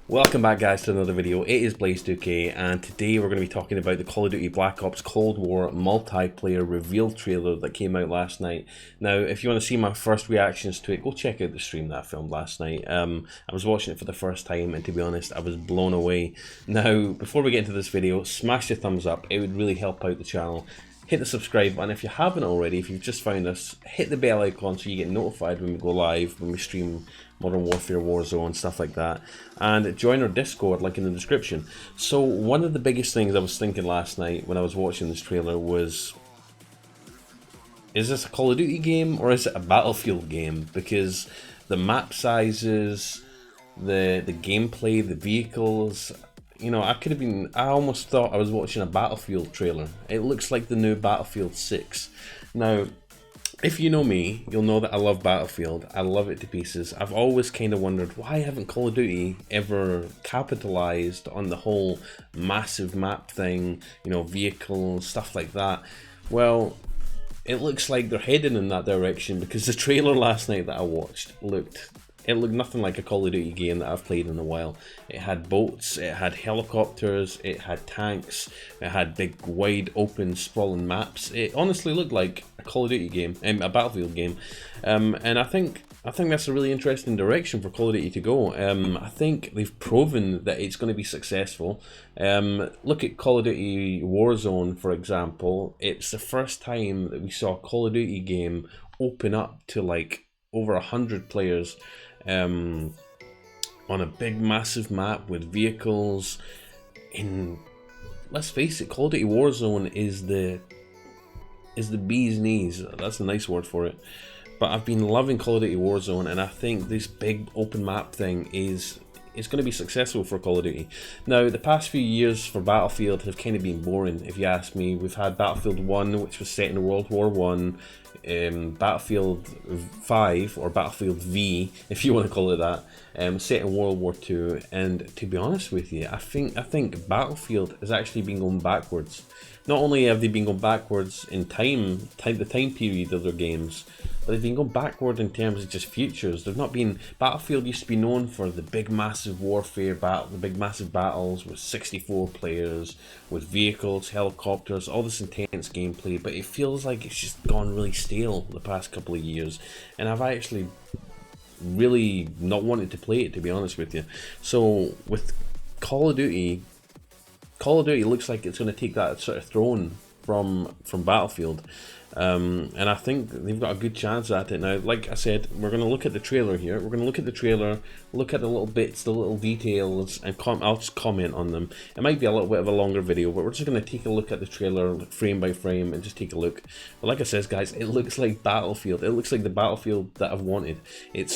Welcome back guys to another video. It is Blaze2k and today we're going to be talking about the Call of Duty Black Ops Cold War multiplayer reveal trailer that came out last night. Now if you want to see my first reactions to it, go check out the stream that I filmed last night. I was watching it for the first time and to be honest I was blown away. Now before we get into this video, smash the thumbs up, it would really help out the channel. Hit the subscribe button if you haven't already. If you've just found us, hit the bell icon so you get notified when we go live, when we stream Modern Warfare, Warzone, stuff like that. And join our Discord, link in the description. So one of the biggest things I was thinking last night when I was watching this trailer was, is this a Call of Duty game or is it a Battlefield game? Because the map sizes, the gameplay, the vehicles, you know, I almost thought I was watching a Battlefield trailer. It looks like the new Battlefield 6. Now, if you know me, you'll know that I love Battlefield. I love it to pieces. I've always kind of wondered, why haven't Call of Duty ever capitalized on the whole massive map thing, you know, vehicles, stuff like that? Well, it looks like they're heading in that direction because the trailer last night that I watched looked nothing like a Call of Duty game that I've played in a while. It had boats, it had helicopters, it had tanks, it had big wide open sprawling maps. It honestly looked like a Call of Duty game, a Battlefield game, and I think that's a really interesting direction for Call of Duty to go. I think they've proven that it's going to be successful. Look at Call of Duty Warzone, for example. It's the first time that we saw a Call of Duty game open up to like over 100 players on a big massive map with vehicles. In, let's face it, Call of Duty Warzone is the bee's knees. That's a nice word for it. But I've been loving Call of Duty Warzone, and I think this big open map thing is going to be successful for Call of Duty. Now, the past few years for Battlefield have kind of been boring, if you ask me. We've had Battlefield 1, which was set in World War 1, Battlefield 5, or Battlefield V, if you want to call it that, set in World War 2, and to be honest with you, I think Battlefield has actually been going backwards. Not only have they been going backwards in the time period of their games, but they've been going backward in terms of just features. They've not been. Battlefield used to be known for the big massive warfare battle, the big massive battles with 64 players, with vehicles, helicopters, all this intense gameplay. But it feels like it's just gone really stale the past couple of years, and I've actually really not wanted to play it, to be honest with you. So with Call of Duty looks like it's going to take that sort of throne from Battlefield. And I think they've got a good chance at it now. Like I said, we're going to look at the trailer here. We're going to look at the trailer, look at the little bits, the little details, and I'll just comment on them. It might be a little bit of a longer video, but we're just going to take a look at the trailer frame by frame and just take a look. But like I said, guys, it looks like Battlefield. It looks like the Battlefield that I've wanted.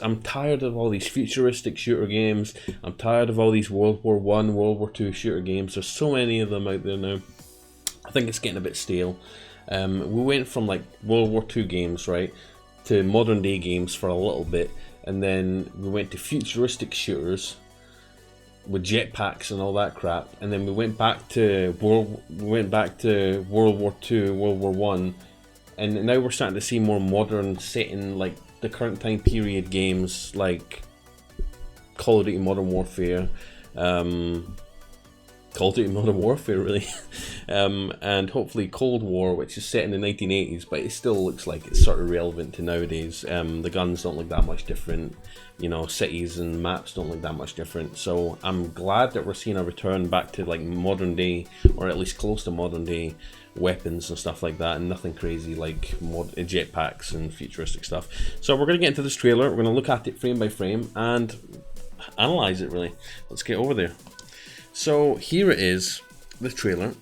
I'm tired of all these futuristic shooter games. I'm tired of all these World War 1, World War 2 shooter games. There's so many of them out there now. I think it's getting a bit stale. We went from like World War II games, right, to modern day games for a little bit, and then we went to futuristic shooters with jetpacks and all that crap, and then we went back to World War II, World War One, and now we're starting to see more modern, set in like the current time period games like Call of Duty Modern Warfare. Call of Duty Modern Warfare, really, and hopefully Cold War, which is set in the 1980s, but it still looks like it's sort of relevant to nowadays. The guns don't look that much different, you know, cities and maps don't look that much different, so I'm glad that we're seeing a return back to like modern day, or at least close to modern day, weapons and stuff like that, and nothing crazy like jetpacks and futuristic stuff. So we're going to get into this trailer, we're going to look at it frame by frame, and analyze it really. Let's get over there. So here it is, the trailer.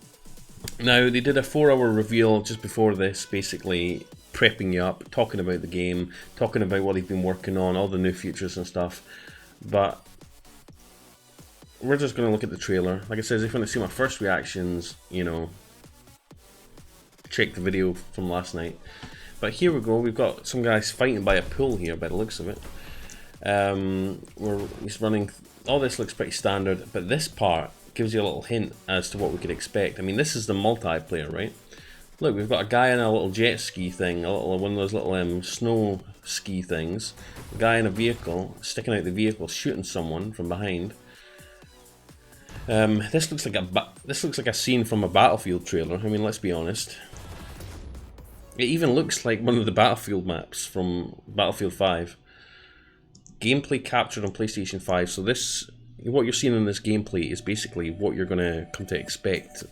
Now they did a 4-hour reveal just before this, basically prepping you up, talking about the game, talking about what they've been working on, all the new features and stuff. But we're just going to look at the trailer. Like I said, if you want to see my first reactions, you know, check the video from last night. But here we go, we've got some guys fighting by a pool here by the looks of it. He's running. All this looks pretty standard, but this part gives you a little hint as to what we could expect. I mean, this is the multiplayer, right? Look, we've got a guy in a little jet ski thing, one of those little snow ski things. A guy in a vehicle, sticking out the vehicle, shooting someone from behind. This looks like a scene from a Battlefield trailer. I mean, let's be honest. It even looks like one of the Battlefield maps from Battlefield 5. Gameplay captured on PlayStation 5. So this, what you're seeing in this gameplay is basically what you're going to come to expect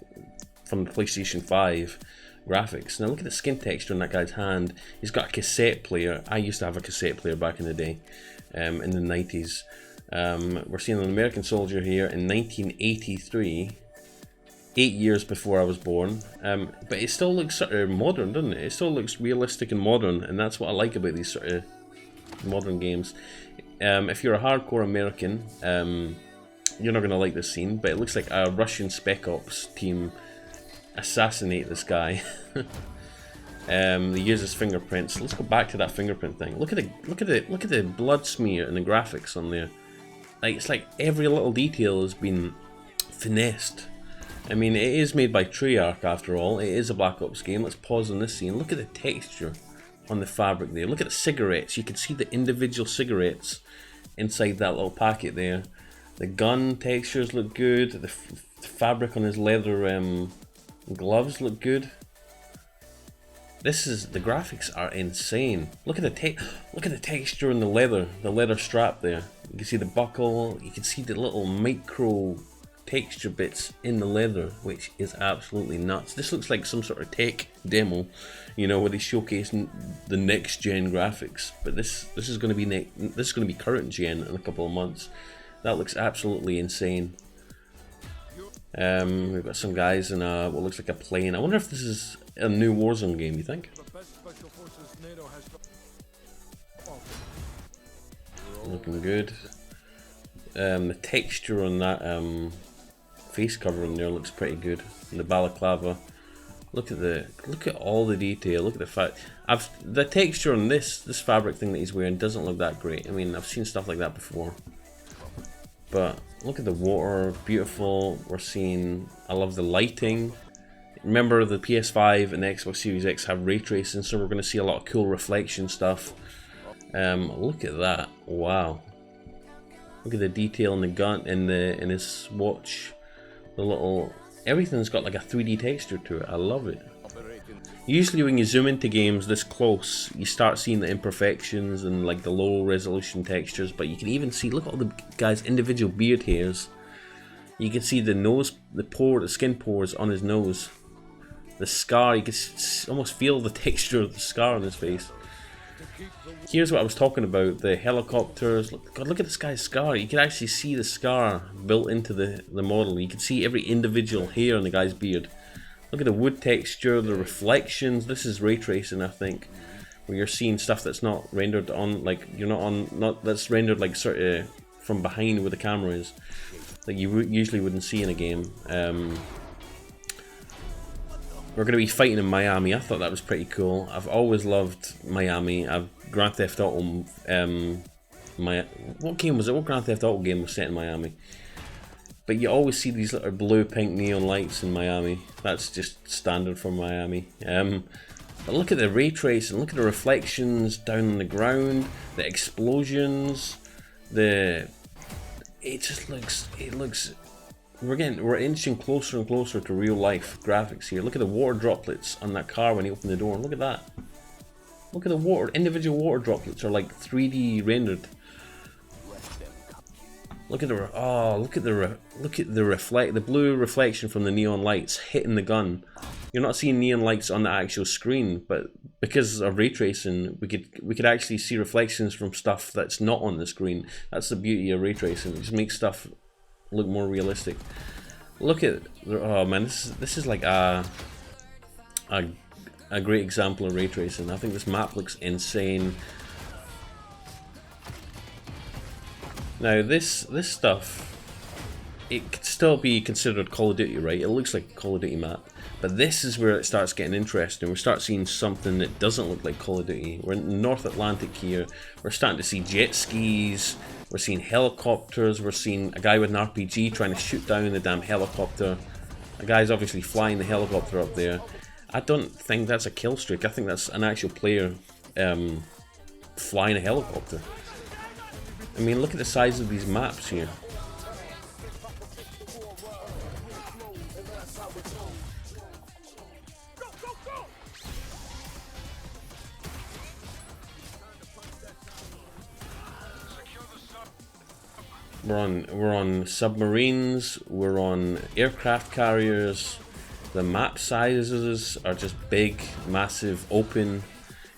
from the PlayStation 5 graphics. Now look at the skin texture on that guy's hand. He's got a cassette player. I used to have a cassette player back in the day, in the 90s. We're seeing an American soldier here in 1983, 8 years before I was born. But it still looks sort of modern, doesn't it? It still looks realistic and modern, and that's what I like about these sort of modern games. If you're a hardcore American, you're not going to like this scene, but it looks like a Russian Spec Ops team assassinate this guy. They use his fingerprints. Let's go back to that fingerprint thing. Look at the blood smear and the graphics on there. Like, it's like every little detail has been finessed. I mean, it is made by Treyarch after all. It is a Black Ops game. Let's pause on this scene. Look at the texture on the fabric there. Look at the cigarettes. You can see the individual cigarettes inside that little packet there. The gun textures look good. The fabric on his leather gloves look good. The graphics are insane. Look at the texture on the leather strap there. You can see the buckle. You can see the little micro texture bits in the leather, which is absolutely nuts. This looks like some sort of tech demo, you know, where they showcase the next gen graphics. But this is going to be current gen in a couple of months. That looks absolutely insane. We've got some guys in what looks like a plane. I wonder if this is a new Warzone game, you think? Looking good. The texture on that face cover in there looks pretty good. And the balaclava. Look at all the detail. Look at the fact. The texture on this fabric thing that he's wearing doesn't look that great. I mean, I've seen stuff like that before. But look at the water, beautiful. We're seeing, I love the lighting. Remember, the PS5 and the Xbox Series X have ray tracing, so we're going to see a lot of cool reflection stuff. Look at that! Wow. Look at the detail in the gun, in his watch. The little, everything's got like a 3D texture to it. I love it. Usually when you zoom into games this close, you start seeing the imperfections and like the low resolution textures, but you can even see, look at all the guy's individual beard hairs. You can see the nose, the skin pores on his nose. The scar, you can almost feel the texture of the scar on his face. Here's what I was talking about, the helicopters. God, look at this guy's scar. You can actually see the scar built into the model. You can see every individual hair on the guy's beard. Look at the wood texture, the reflections. This is ray tracing, I think, where you're seeing stuff that's not rendered on, like that's rendered like sort of from behind where the camera is, that you usually wouldn't see in a game. We're going to be fighting in Miami. I thought that was pretty cool. I've always loved Miami. Grand Theft Auto. What game was it? What Grand Theft Auto game was set in Miami? But you always see these little blue, pink neon lights in Miami. That's just standard for Miami. But look at the ray tracing. Look at the reflections down on the ground. The explosions. It looks. We're inching closer and closer to real life graphics here. Look at the water droplets on that car when he opened the door. Look at that. Look at the water. Individual water droplets are like 3D rendered. Look at the blue reflection from the neon lights hitting the gun. You're not seeing neon lights on the actual screen, but because of ray tracing, we could actually see reflections from stuff that's not on the screen. That's the beauty of ray tracing. It just makes stuff look more realistic. Look at, oh man, this is like a great example of ray tracing. I think this map looks insane. Now this stuff, it could still be considered Call of Duty, right? It looks like a Call of Duty map, but this is where it starts getting interesting. We start seeing something that doesn't look like Call of Duty. We're in the North Atlantic here. We're starting to see jet skis. We're seeing helicopters. We're seeing a guy with an RPG trying to shoot down the damn helicopter. A guy's obviously flying the helicopter up there. I don't think that's a kill streak. I think that's an actual player flying a helicopter. I mean, look at the size of these maps here. We're on submarines, we're on aircraft carriers. The map sizes are just big, massive, open.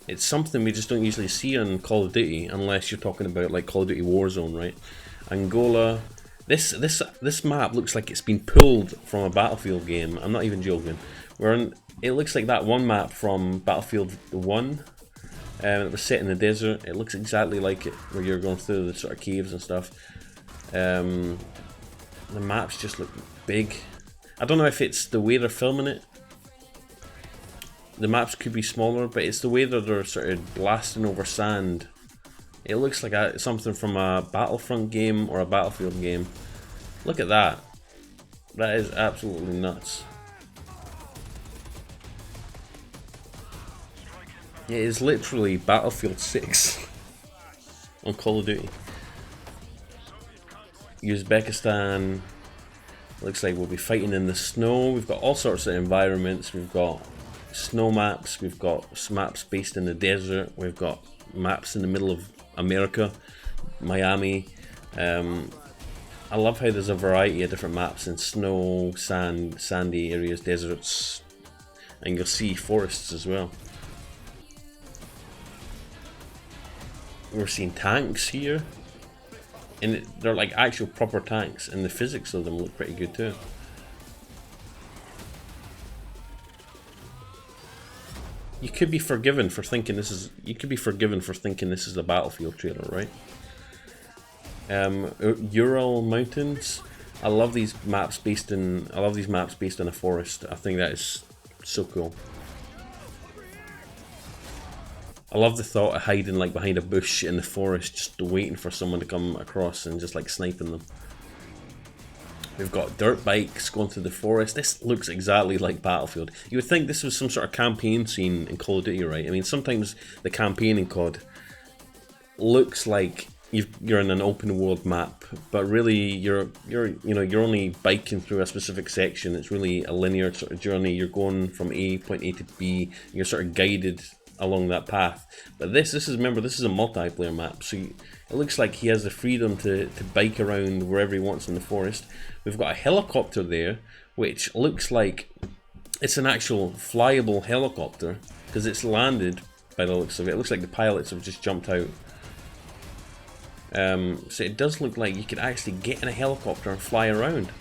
It's something we just don't usually see on Call of Duty unless you're talking about like Call of Duty Warzone, right? Angola. This map looks like it's been pulled from a Battlefield game. I'm not even joking. It looks like that one map from Battlefield 1. It was set in the desert. It looks exactly like it, where you're going through the sort of caves and stuff. The maps just look big. I don't know if it's the way they're filming it. The maps could be smaller, but it's the way that they're sort of blasting over sand. It looks like something from a Battlefront game or a Battlefield game. Look at that. That is absolutely nuts. It is literally Battlefield 6 on Call of Duty. Uzbekistan. Looks like we'll be fighting in the snow. We've got all sorts of environments. We've got snow maps. We've got maps based in the desert. We've got maps in the middle of America, Miami. I love how there's a variety of different maps in snow, sand, sandy areas, deserts, and you'll see forests as well. We're seeing tanks here, and they're like actual proper tanks, and the physics of them look pretty good too. You could be forgiven for thinking this is. You could be forgiven for thinking this is a Battlefield trailer, right? Ural Mountains. I love these maps based in. I love these maps based in a forest. I think that is so cool. I love the thought of hiding like behind a bush in the forest, just waiting for someone to come across and just like sniping them. We've got dirt bikes going through the forest. This looks exactly like Battlefield. You would think this was some sort of campaign scene in Call of Duty, right? I mean, sometimes the campaign in COD looks like you're in an open world map, but really you're only biking through a specific section. It's really a linear sort of journey. You're going from point A to B. You're sort of guided along that path. But this is, remember, this is a multiplayer map, so it looks like he has the freedom to bike around wherever he wants in the forest. We've got a helicopter there, which looks like it's an actual flyable helicopter, because it's landed by the looks of it. It looks like the pilots have just jumped out. So it does look like you could actually get in a helicopter and fly around.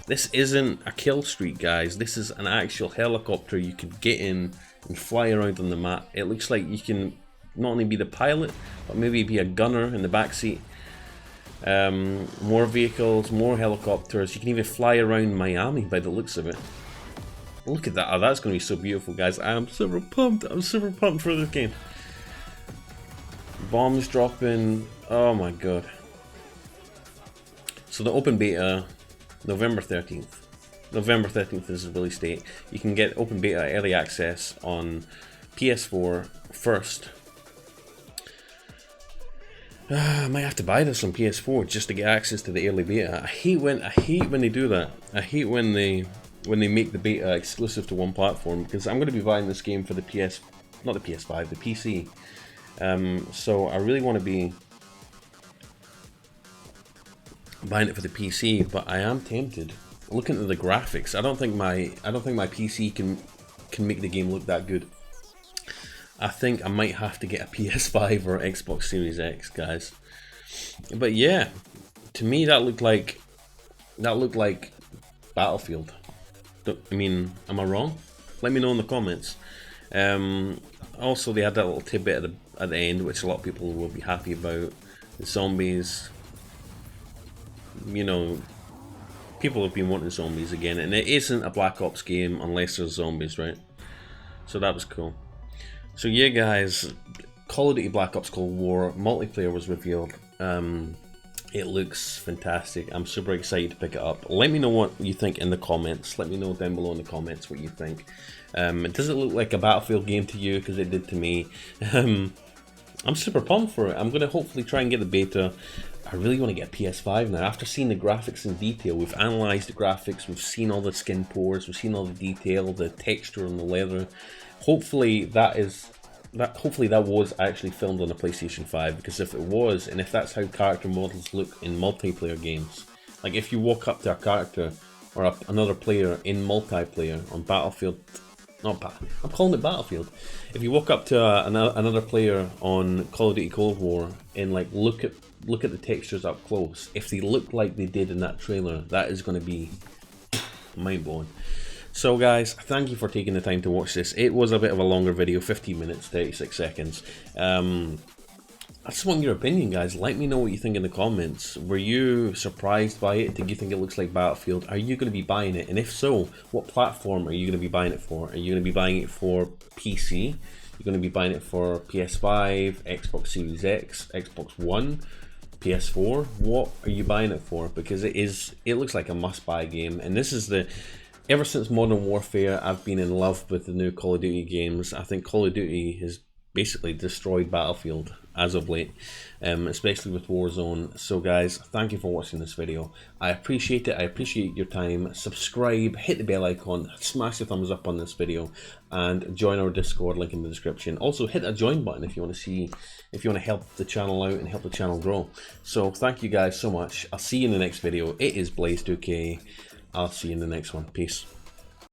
This isn't a kill streak, guys. This is an actual helicopter you could get in and fly around on the map. It looks like you can not only be the pilot, but maybe be a gunner in the backseat. More vehicles, more helicopters. You can even fly around Miami by the looks of it. Look at that. Oh, that's going to be so beautiful, guys. I am super pumped. I'm super pumped for this game. Bombs dropping. Oh my god. So the open beta, November 13th. November 13th is the release date. You can get open beta early access on PS4 first. I might have to buy this on PS4 just to get access to the early beta. I hate when they do that. I hate when they make the beta exclusive to one platform, because I'm going to be buying this game for the not the PS5, the PC. So I really want to be buying it for the PC, but I am tempted. Looking at the graphics, I don't think my PC can make the game look that good. I think I might have to get a PS5 or Xbox Series X, guys. But yeah, to me that looked like Battlefield. I mean, am I wrong? Let me know in the comments. Also, they had that little tidbit at the end, which a lot of people will be happy about. The zombies. You know, people have been wanting zombies again, and it isn't a Black Ops game unless there's zombies, right? So that was cool. So yeah, guys, Call of Duty Black Ops Cold War multiplayer was revealed. It looks fantastic. I'm super excited to pick it up. Let me know what you think in the comments. Let me know down below in the comments what you think. Does it look like a Battlefield game to you? Because it did to me. I'm super pumped for it. I'm going to hopefully try and get the beta. I really want to get a PS5 now. After seeing the graphics in detail, we've analysed the graphics, we've seen all the skin pores, we've seen all the detail, the texture on the leather. Hopefully that was actually filmed on a PlayStation 5, because if it was, and if that's how character models look in multiplayer games, like if you walk up to a character or another player in multiplayer on Battlefield, I'm calling it Battlefield. If you walk up to another player on Call of Duty Cold War and like look at the textures up close, if they look like they did in that trailer, that is going to be mind blowing. So guys, thank you for taking the time to watch this. It was a bit of a longer video, 15 minutes, 36 seconds. I just want your opinion, guys. Let me know what you think in the comments. Were you surprised by it? Did you think it looks like Battlefield? Are you going to be buying it? And if so, what platform are you going to be buying it for? Are you going to be buying it for PC? You're going to be buying it for PS5, Xbox Series X, Xbox One, PS4? What are you buying it for? Because it looks like a must-buy game. And this is ever since Modern Warfare, I've been in love with the new Call of Duty games. I think Call of Duty has basically destroyed Battlefield as of late, especially with Warzone. So guys, thank you for watching this video. I appreciate it. I appreciate your time. Subscribe, hit the bell icon, smash the thumbs up on this video, and join our Discord, link in the description. Also hit that join button if you want to help the channel out and help the channel grow. So thank you guys so much. I'll see you in the next video. It is Blaze2k. I'll see you in the next one. Peace.